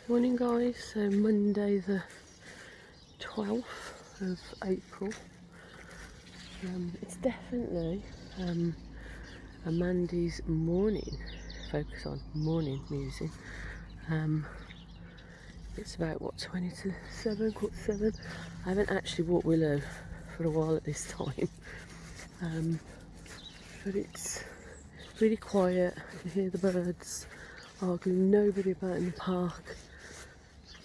Morning guys, so Monday the 12th of April. It's definitely a Mandys morning, focus on morning musing. It's about what, 20 to 7, quarter to 7. I haven't actually walked Willow for a while at this time, but it's really quiet. You hear the birds, hardly nobody about in the park.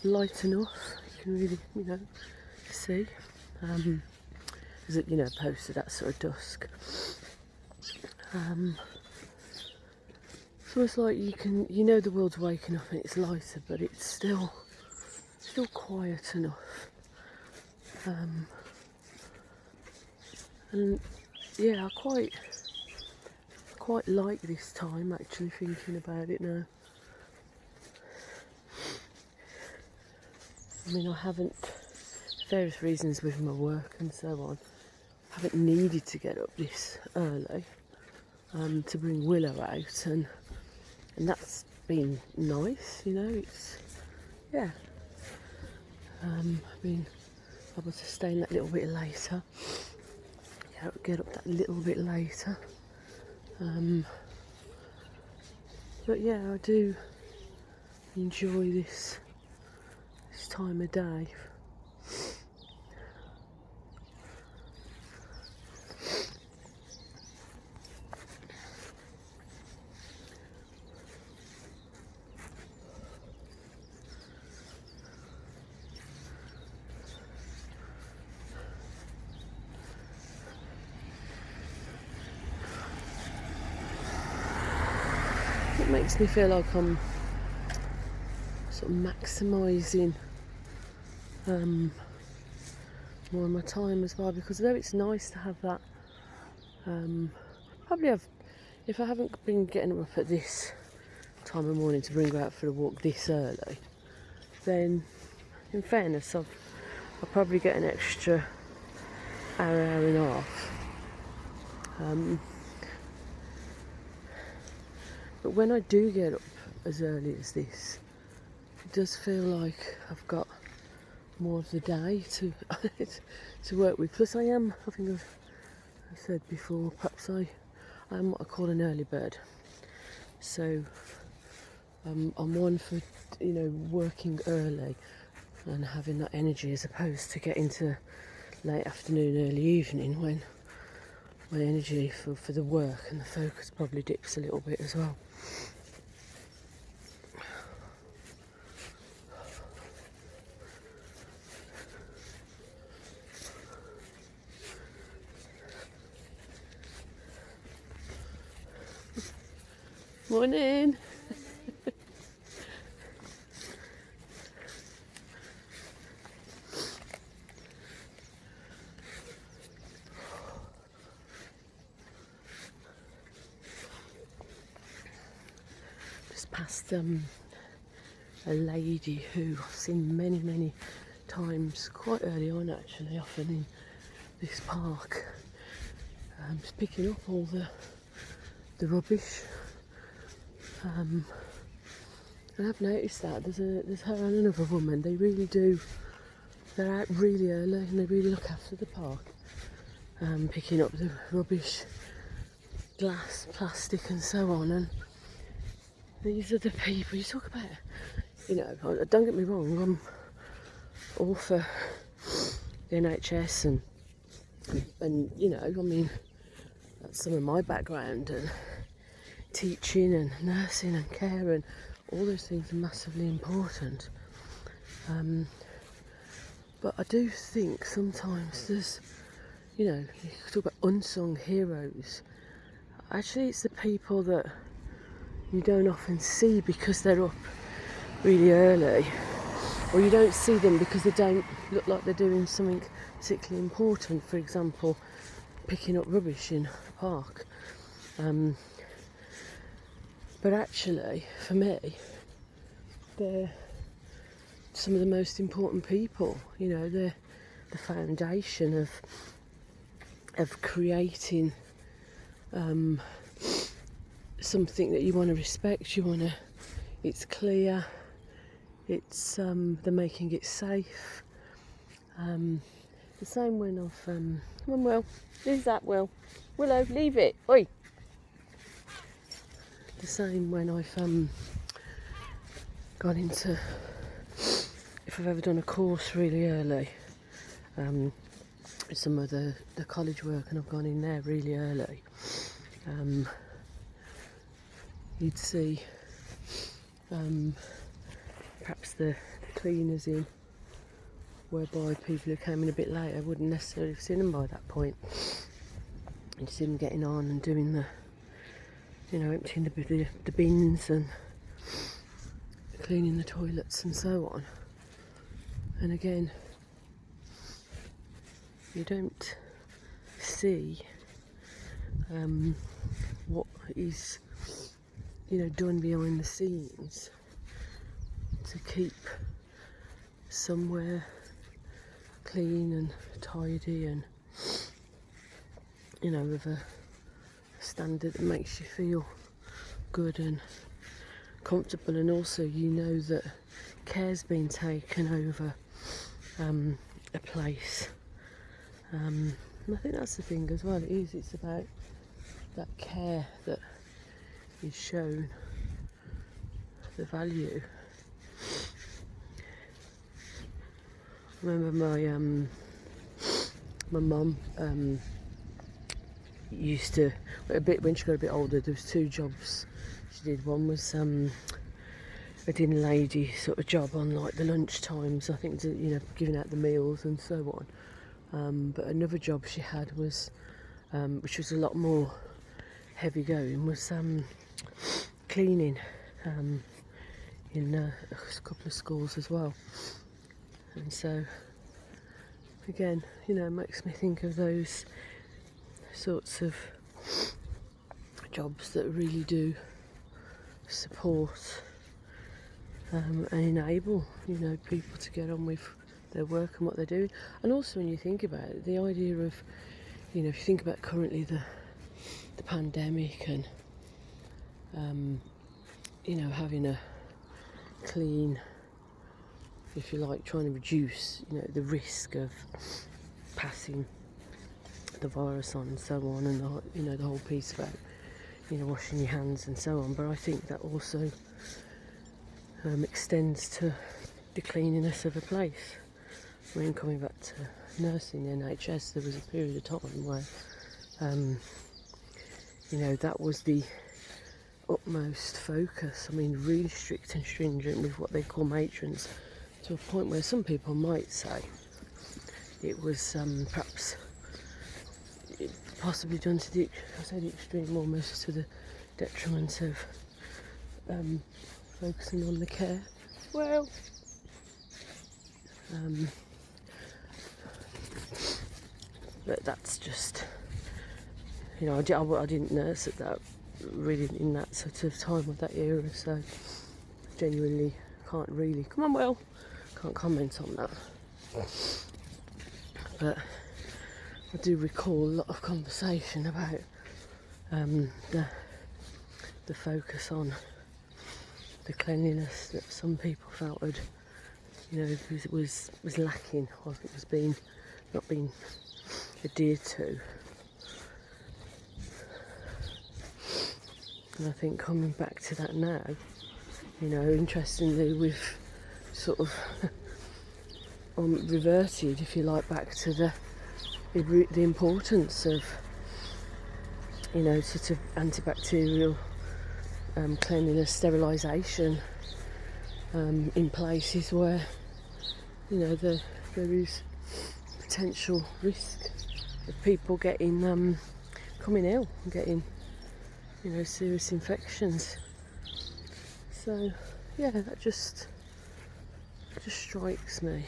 Light enough, you can really, see. As it, posted at sort of dusk. So it's like the world's waking up and it's lighter, but it's still quiet enough. And yeah, I quite like this time, actually, thinking about it now. I mean, I haven't, for various reasons with my work and so on, I haven't needed to get up this early to bring Willow out, and that's been nice, it's, yeah. I've been able to stay in that little bit later, get up that little bit later. But yeah, I do enjoy this time of day. It makes me feel like I'm sort of maximising more of my time as well, because although it's nice to have that, if I haven't been getting up at this time of morning to bring her out for a walk this early, then in fairness I'll probably get an extra hour and a half. But when I do get up as early as this, it does feel like I've got more of the day to work with. Plus I think I've said before, perhaps I am what I call an early bird. So I'm one for, working early and having that energy, as opposed to getting to late afternoon, early evening, when my energy for the work and the focus probably dips a little bit as well. Morning. Just past a lady who I've seen many times, quite early on actually, often in this park, just picking up all the rubbish. And I've noticed that there's her and another woman. They really do. They're out really early and they really look after the park, picking up the rubbish, glass, plastic, and so on. And these are the people you talk about. Don't get me wrong. I'm all for the NHS and that's some of my background, and teaching and nursing and care and all those things are massively important. But I do think sometimes there's, you talk about unsung heroes. Actually, it's the people that you don't often see because they're up really early, or you don't see them because they don't look like they're doing something particularly important. For example, picking up rubbish in a park. But actually, for me, they're some of the most important people. They're the foundation of creating something that you want to respect. It's clear, It's they're making it safe. The same when I've come on, Will, leave that, Willow, leave it, oi. The same when I've gone into, if I've ever done a course really early, some of the college work, and I've gone in there really early, you'd see perhaps the cleaners in, whereby people who came in a bit later wouldn't necessarily have seen them by that point. You'd see them getting on and doing the, emptying the bins and cleaning the toilets and so on. And again, you don't see what is, done behind the scenes to keep somewhere clean and tidy and, with a standard that makes you feel good and comfortable, and also that care's been taken over a place. And I think that's the thing as well, it's about that care that is shown, the value. I remember my mum used to, when she got a bit older, there was 2 jobs she did. One was a dinner lady sort of job on like the lunch times, I think, giving out the meals and so on. But another job she had was, which was a lot more heavy going, was cleaning in a couple of schools as well. And so, again, it makes me think of those sorts of jobs that really do support and enable, people to get on with their work and what they're doing. And also, when you think about it, the idea of, if you think about currently the pandemic and, having a clean, if you like, trying to reduce, the risk of passing the virus on and so on, and the whole piece about, washing your hands and so on. But I think that also extends to the cleanliness of a place. I mean, coming back to nursing, the NHS, there was a period of time where, that was the utmost focus. I mean, really strict and stringent with what they call matrons, to a point where some people might say it was perhaps possibly done to the extreme, almost to the detriment of focusing on the care. Well, but that's just, I didn't nurse at that, really, in that sort of time of that era, so genuinely can't really, can't comment on that. But I do recall a lot of conversation about the focus on the cleanliness that some people felt had, was lacking, or it was not being adhered to. And I think coming back to that now, interestingly, we've sort of reverted, if you like, back to the importance of, sort of antibacterial cleanliness, sterilisation in places where, there is potential risk of people coming ill and getting, serious infections. So, yeah, that just strikes me.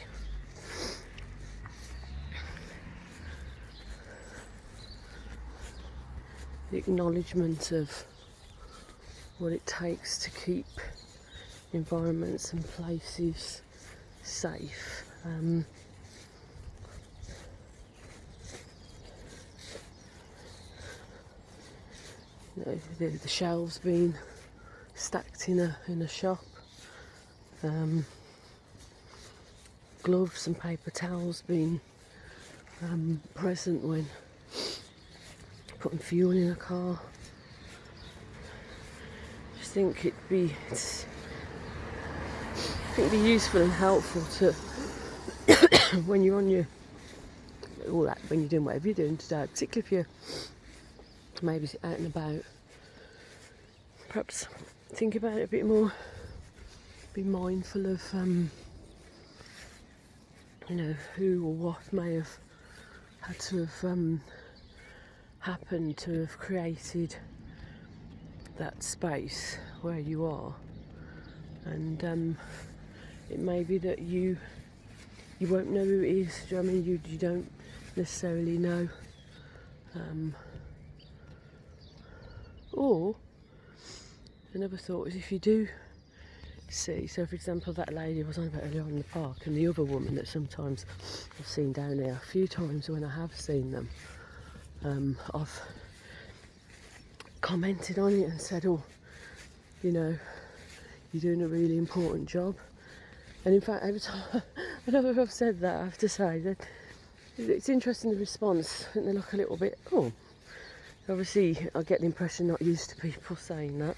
The acknowledgement of what it takes to keep environments and places safe. The shelves being stacked in a shop, gloves and paper towels being present when putting fuel in a car. I just think it'd be useful and helpful to when you're on your all that when you're doing whatever you're doing today, particularly if you're maybe out and about, perhaps think about it a bit more, be mindful of who or what may have had to have happened to have created that space where you are, and it may be that you won't know who it is. Do you know what I mean? You don't necessarily know, or another thought is if you do see, so for example that lady I was on about earlier on in the park, and the other woman that sometimes I've seen down there a few times when I have seen them, I've commented on it and said, oh, you're doing a really important job. And in fact, every time I know if I've said that, I have to say that it's interesting, the response, and they look a little bit, oh, obviously I get the impression not used to people saying that,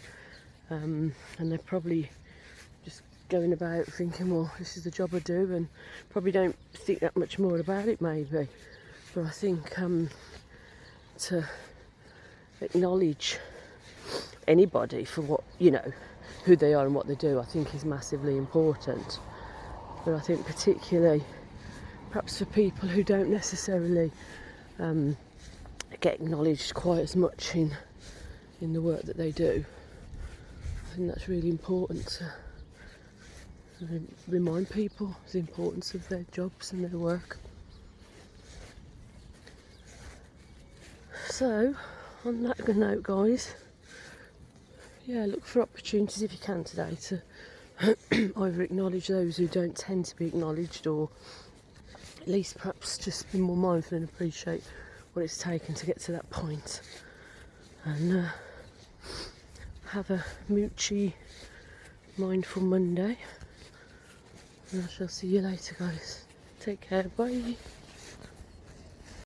and they're probably just going about thinking, well, this is the job I do, and probably don't think that much more about it maybe. But I think to acknowledge anybody for what, who they are and what they do, I think is massively important. But I think particularly perhaps for people who don't necessarily get acknowledged quite as much in the work that they do, I think that's really important to remind people the importance of their jobs and their work. So, on that good note, guys, look for opportunities if you can today to either acknowledge those who don't tend to be acknowledged, or at least perhaps just be more mindful and appreciate what it's taken to get to that point. And have a moochy, mindful Monday. And I shall see you later, guys. Take care, bye.